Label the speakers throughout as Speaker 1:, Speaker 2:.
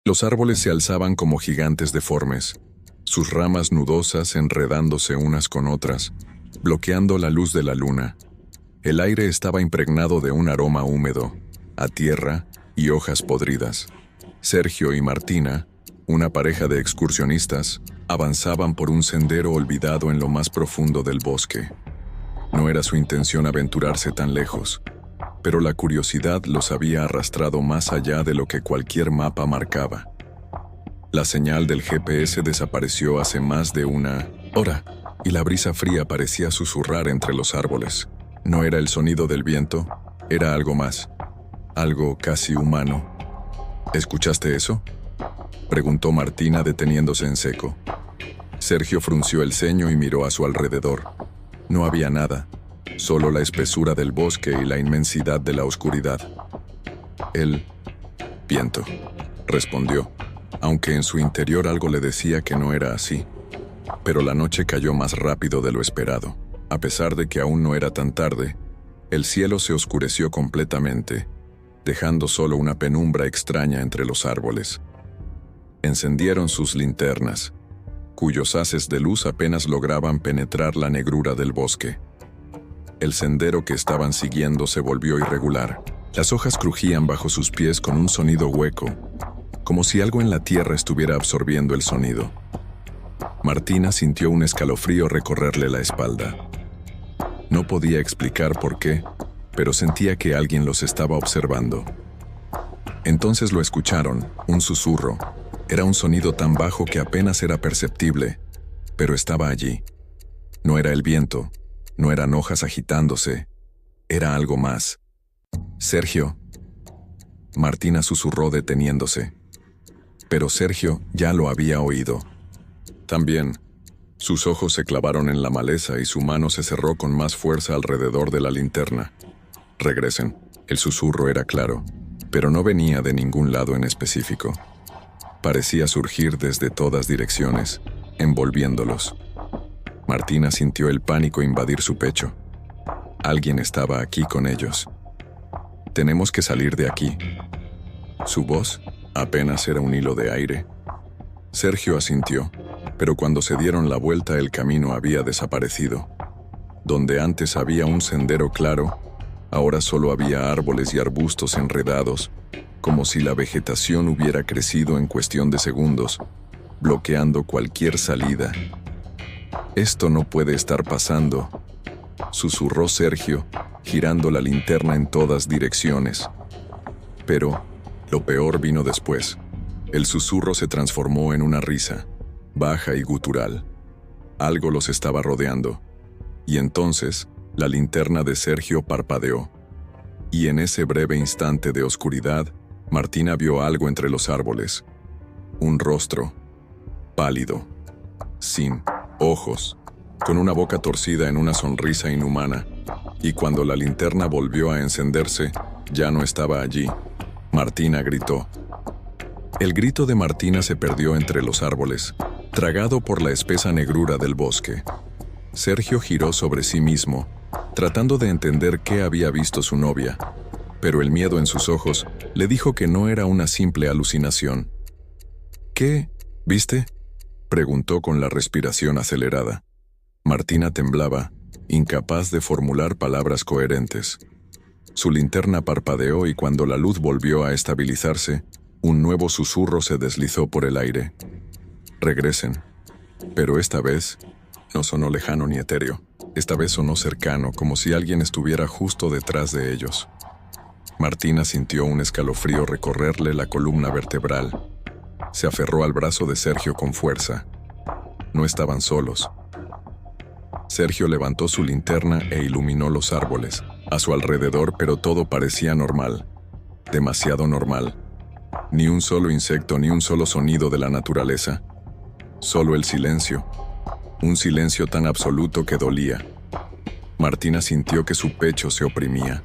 Speaker 1: Los árboles se alzaban como gigantes deformes, sus ramas nudosas enredándose unas con otras, bloqueando la luz de la luna. El aire estaba impregnado de un aroma húmedo, a tierra y hojas podridas. Sergio y Martina, una pareja de excursionistas, avanzaban por un sendero olvidado en lo más profundo del bosque. No era su intención aventurarse tan lejos, pero la curiosidad los había arrastrado más allá de lo que cualquier mapa marcaba. La señal del GPS desapareció hace más de una hora, y la brisa fría parecía susurrar entre los árboles. No era el sonido del viento, era algo más, algo casi humano. ¿Escuchaste eso?, preguntó Martina deteniéndose en seco. Sergio frunció el ceño y miró a su alrededor. No había nada, solo la espesura del bosque y la inmensidad de la oscuridad. El viento, respondió, aunque en su interior algo le decía que no era así. Pero la noche cayó más rápido de lo esperado. A pesar de que aún no era tan tarde, el cielo se oscureció completamente, dejando solo una penumbra extraña entre los árboles. Encendieron sus linternas, cuyos haces de luz apenas lograban penetrar la negrura del bosque. El sendero que estaban siguiendo se volvió irregular. Las hojas crujían bajo sus pies con un sonido hueco, como si algo en la tierra estuviera absorbiendo el sonido. Martina sintió un escalofrío recorrerle la espalda. No podía explicar por qué, pero sentía que alguien los estaba observando. Entonces lo escucharon, un susurro. Era un sonido tan bajo que apenas era perceptible, pero estaba allí. No era el viento, no eran hojas agitándose, era algo más. «Sergio», Martina susurró deteniéndose. Pero Sergio ya lo había oído. También, sus ojos se clavaron en la maleza y su mano se cerró con más fuerza alrededor de la linterna. «Regresen». El susurro era claro, pero no venía de ningún lado en específico. Parecía surgir desde todas direcciones, envolviéndolos. Martina sintió el pánico invadir su pecho. Alguien estaba aquí con ellos. «Tenemos que salir de aquí». Su voz apenas era un hilo de aire. Sergio asintió, pero cuando se dieron la vuelta el camino había desaparecido. Donde antes había un sendero claro, ahora solo había árboles y arbustos enredados, como si la vegetación hubiera crecido en cuestión de segundos, bloqueando cualquier salida. «Esto no puede estar pasando», susurró Sergio, girando la linterna en todas direcciones. Pero lo peor vino después. El susurro se transformó en una risa, baja y gutural. Algo los estaba rodeando. Y entonces, la linterna de Sergio parpadeó. Y en ese breve instante de oscuridad, Martina vio algo entre los árboles. Un rostro, pálido, sin ojos, con una boca torcida en una sonrisa inhumana. Y cuando la linterna volvió a encenderse, ya no estaba allí. Martina gritó. El grito de Martina se perdió entre los árboles, tragado por la espesa negrura del bosque. Sergio giró sobre sí mismo, tratando de entender qué había visto su novia, pero el miedo en sus ojos le dijo que no era una simple alucinación. «¿Qué viste?», preguntó con la respiración acelerada. Martina temblaba, incapaz de formular palabras coherentes. Su linterna parpadeó y cuando la luz volvió a estabilizarse, un nuevo susurro se deslizó por el aire. «Regresen». Pero esta vez no sonó lejano ni etéreo. Esta vez sonó cercano, como si alguien estuviera justo detrás de ellos. Martina sintió un escalofrío recorrerle la columna vertebral. Se aferró al brazo de Sergio con fuerza. No estaban solos. Sergio levantó su linterna e iluminó los árboles a su alrededor, pero todo parecía normal. Demasiado normal. Ni un solo insecto, ni un solo sonido de la naturaleza. Solo el silencio. Un silencio tan absoluto que dolía. Martina sintió que su pecho se oprimía.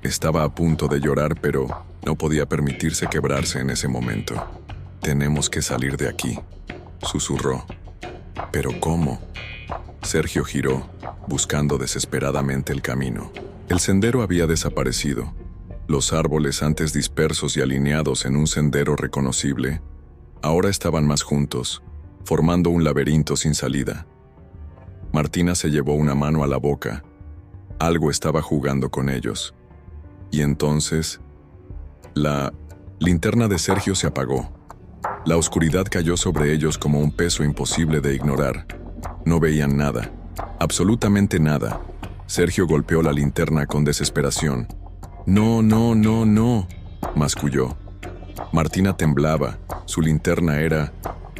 Speaker 1: Estaba a punto de llorar, pero no podía permitirse quebrarse en ese momento. «Tenemos que salir de aquí», susurró. «¿Pero cómo?». Sergio giró, buscando desesperadamente el camino. El sendero había desaparecido. Los árboles, antes dispersos y alineados en un sendero reconocible, ahora estaban más juntos, formando un laberinto sin salida. Martina se llevó una mano a la boca. Algo estaba jugando con ellos. Y entonces, la linterna de Sergio se apagó. La oscuridad cayó sobre ellos como un peso imposible de ignorar. No veían nada, absolutamente nada. Sergio golpeó la linterna con desesperación. «No, no, no, no», masculló. Martina temblaba. Su linterna era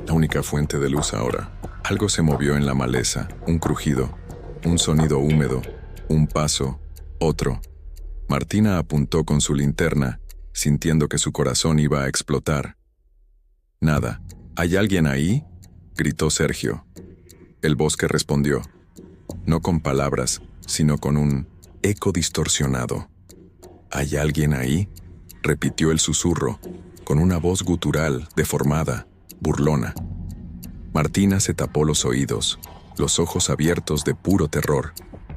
Speaker 1: la única fuente de luz ahora. Algo se movió en la maleza, un crujido, un sonido húmedo, un paso, otro. Martina apuntó con su linterna, sintiendo que su corazón iba a explotar. «Nada. ¿Hay alguien ahí?», gritó Sergio. El bosque respondió, no con palabras, sino con un eco distorsionado. «¿Hay alguien ahí?», repitió el susurro, con una voz gutural, deformada, burlona. Martina se tapó los oídos, los ojos abiertos de puro terror.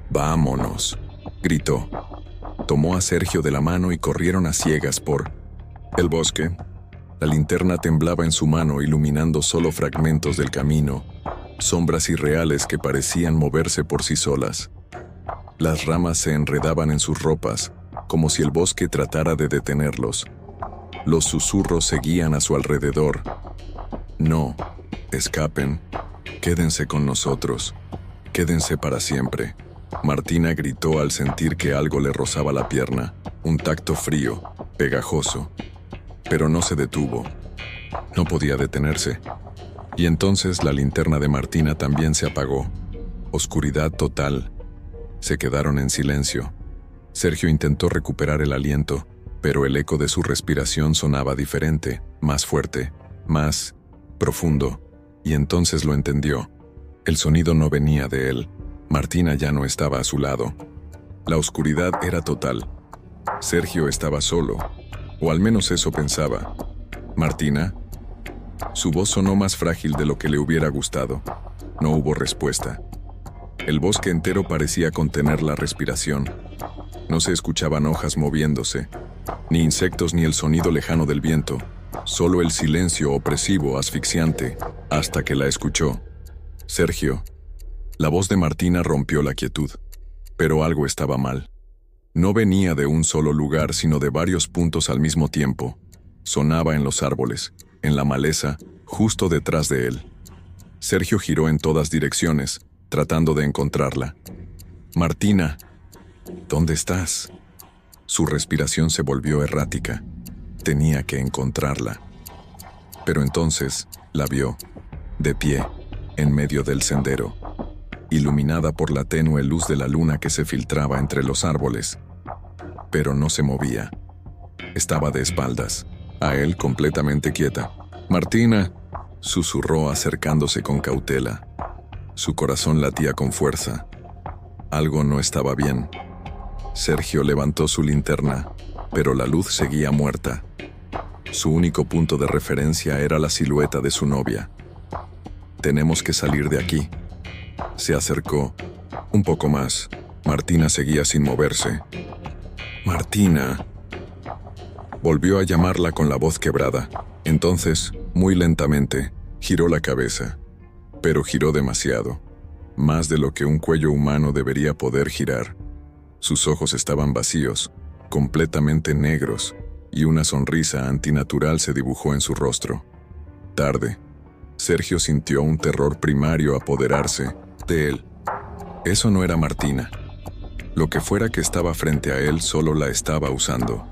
Speaker 1: «Vámonos», gritó. Tomó a Sergio de la mano y corrieron a ciegas por el bosque. La linterna temblaba en su mano, iluminando solo fragmentos del camino, sombras irreales que parecían moverse por sí solas. Las ramas se enredaban en sus ropas, como si el bosque tratara de detenerlos. Los susurros seguían a su alrededor. «No, escapen, quédense con nosotros, quédense para siempre». Martina gritó al sentir que algo le rozaba la pierna, un tacto frío, pegajoso. Pero no se detuvo. No podía detenerse. Y entonces la linterna de Martina también se apagó. Oscuridad total. Se quedaron en silencio. Sergio intentó recuperar el aliento, pero el eco de su respiración sonaba diferente, más fuerte, más profundo. Y entonces lo entendió. El sonido no venía de él. Martina ya no estaba a su lado. La oscuridad era total. Sergio estaba solo, o al menos eso pensaba. «¿Martina?». Su voz sonó más frágil de lo que le hubiera gustado. No hubo respuesta. El bosque entero parecía contener la respiración. No se escuchaban hojas moviéndose, ni insectos ni el sonido lejano del viento, solo el silencio opresivo, asfixiante, hasta que la escuchó. «Sergio». La voz de Martina rompió la quietud, pero algo estaba mal. No venía de un solo lugar, sino de varios puntos al mismo tiempo. Sonaba en los árboles, en la maleza, justo detrás de él. Sergio giró en todas direcciones, tratando de encontrarla. «Martina, ¿dónde estás?». Su respiración se volvió errática. Tenía que encontrarla. Pero entonces la vio, de pie, en medio del sendero, iluminada por la tenue luz de la luna que se filtraba entre los árboles. Pero no se movía. Estaba de espaldas, a él completamente quieta. «Martina», susurró acercándose con cautela. Su corazón latía con fuerza. Algo no estaba bien. Sergio levantó su linterna, pero la luz seguía muerta. Su único punto de referencia era la silueta de su novia. «Tenemos que salir de aquí». Se acercó, un poco más. Martina seguía sin moverse. «Martina». Volvió a llamarla con la voz quebrada. Entonces, muy lentamente, giró la cabeza. Pero giró demasiado. Más de lo que un cuello humano debería poder girar. Sus ojos estaban vacíos, completamente negros, y una sonrisa antinatural se dibujó en su rostro. Tarde. Sergio sintió un terror primario apoderarse de él. Eso no era Martina. Lo que fuera que estaba frente a él solo la estaba usando.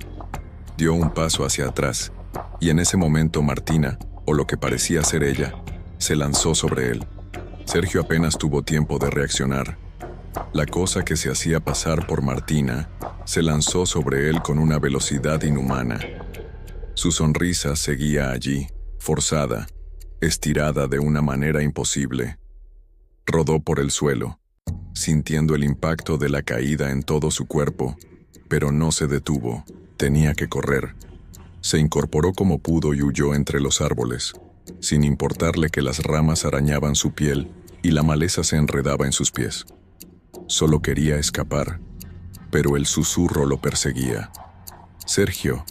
Speaker 1: Dio un paso hacia atrás, y en ese momento Martina, o lo que parecía ser ella, se lanzó sobre él. Sergio apenas tuvo tiempo de reaccionar. La cosa que se hacía pasar por Martina se lanzó sobre él con una velocidad inhumana. Su sonrisa seguía allí, forzada, estirada de una manera imposible. Rodó por el suelo, sintiendo el impacto de la caída en todo su cuerpo, pero no se detuvo. Tenía que correr. Se incorporó como pudo y huyó entre los árboles, sin importarle que las ramas arañaban su piel y la maleza se enredaba en sus pies. Solo quería escapar, pero el susurro lo perseguía. Sergio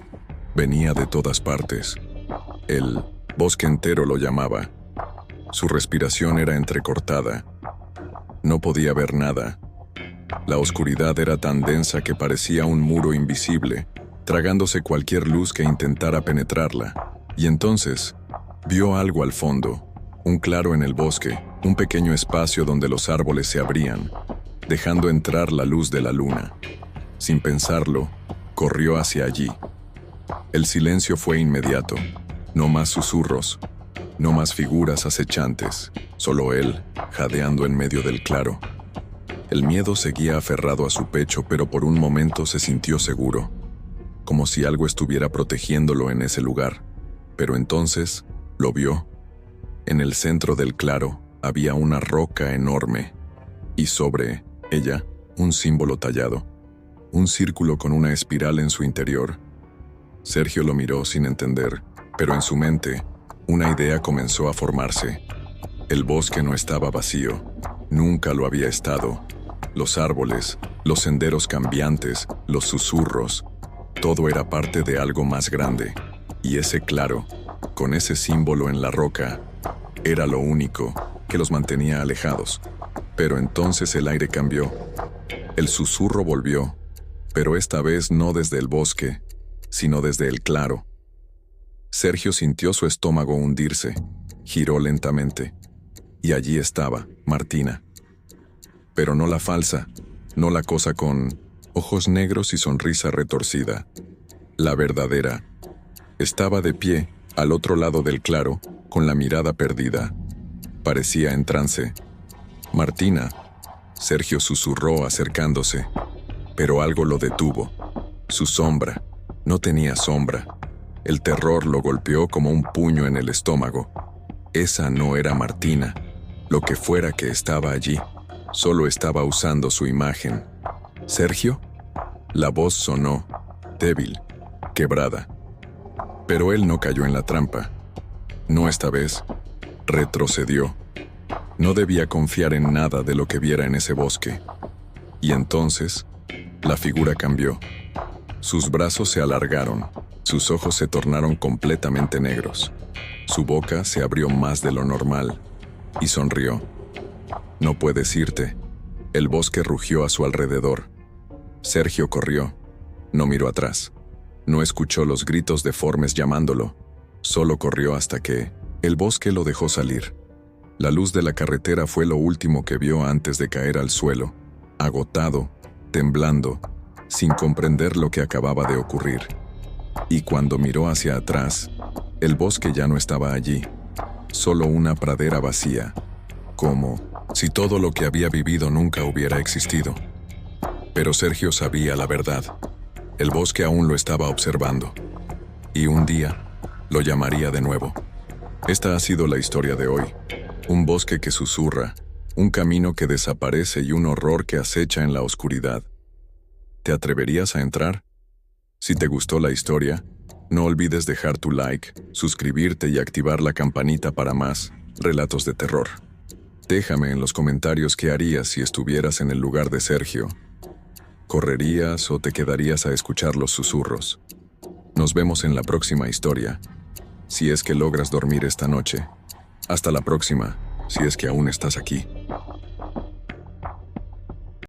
Speaker 1: venía de todas partes. El bosque entero lo llamaba. Su respiración era entrecortada. No podía ver nada. La oscuridad era tan densa que parecía un muro invisible, tragándose cualquier luz que intentara penetrarla. Y entonces, vio algo al fondo, un claro en el bosque, un pequeño espacio donde los árboles se abrían, dejando entrar la luz de la luna. Sin pensarlo, corrió hacia allí. El silencio fue inmediato. No más susurros, no más figuras acechantes, solo él, jadeando en medio del claro. El miedo seguía aferrado a su pecho, pero por un momento se sintió seguro, como si algo estuviera protegiéndolo en ese lugar. Pero entonces, lo vio. En el centro del claro había una roca enorme, y sobre ella, un símbolo tallado, un círculo con una espiral en su interior. Sergio lo miró sin entender, pero en su mente, una idea comenzó a formarse. El bosque no estaba vacío, nunca lo había estado. Los árboles, los senderos cambiantes, los susurros, todo era parte de algo más grande. Y ese claro, con ese símbolo en la roca, era lo único que los mantenía alejados. Pero entonces el aire cambió. El susurro volvió, pero esta vez no desde el bosque, sino desde el claro. Sergio sintió su estómago hundirse, giró lentamente, y allí estaba, Martina. Pero no la falsa, no la cosa con ojos negros y sonrisa retorcida. La verdadera. Estaba de pie, al otro lado del claro, con la mirada perdida. Parecía en trance. Martina, Sergio susurró acercándose, pero algo lo detuvo. Su sombra. No tenía sombra. El terror lo golpeó como un puño en el estómago. Esa no era Martina. Lo que fuera que estaba allí, solo estaba usando su imagen. ¿Sergio? La voz sonó, débil, quebrada. Pero él no cayó en la trampa. No esta vez. Retrocedió. No debía confiar en nada de lo que viera en ese bosque. Y entonces, la figura cambió. Sus brazos se alargaron, sus ojos se tornaron completamente negros. Su boca se abrió más de lo normal, y sonrió. No puedes irte. El bosque rugió a su alrededor. Sergio corrió. No miró atrás. No escuchó los gritos deformes llamándolo. Solo corrió hasta que el bosque lo dejó salir. La luz de la carretera fue lo último que vio antes de caer al suelo, agotado, temblando, sin comprender lo que acababa de ocurrir. Y cuando miró hacia atrás, el bosque ya no estaba allí, solo una pradera vacía, como si todo lo que había vivido nunca hubiera existido. Pero Sergio sabía la verdad. El bosque aún lo estaba observando. Y un día, lo llamaría de nuevo. Esta ha sido la historia de hoy. Un bosque que susurra, un camino que desaparece y un horror que acecha en la oscuridad. ¿Te atreverías a entrar? Si te gustó la historia, no olvides dejar tu like, suscribirte y activar la campanita para más relatos de terror. Déjame en los comentarios qué harías si estuvieras en el lugar de Sergio. ¿Correrías o te quedarías a escuchar los susurros? Nos vemos en la próxima historia, si es que logras dormir esta noche. Hasta la próxima, si es que aún estás aquí.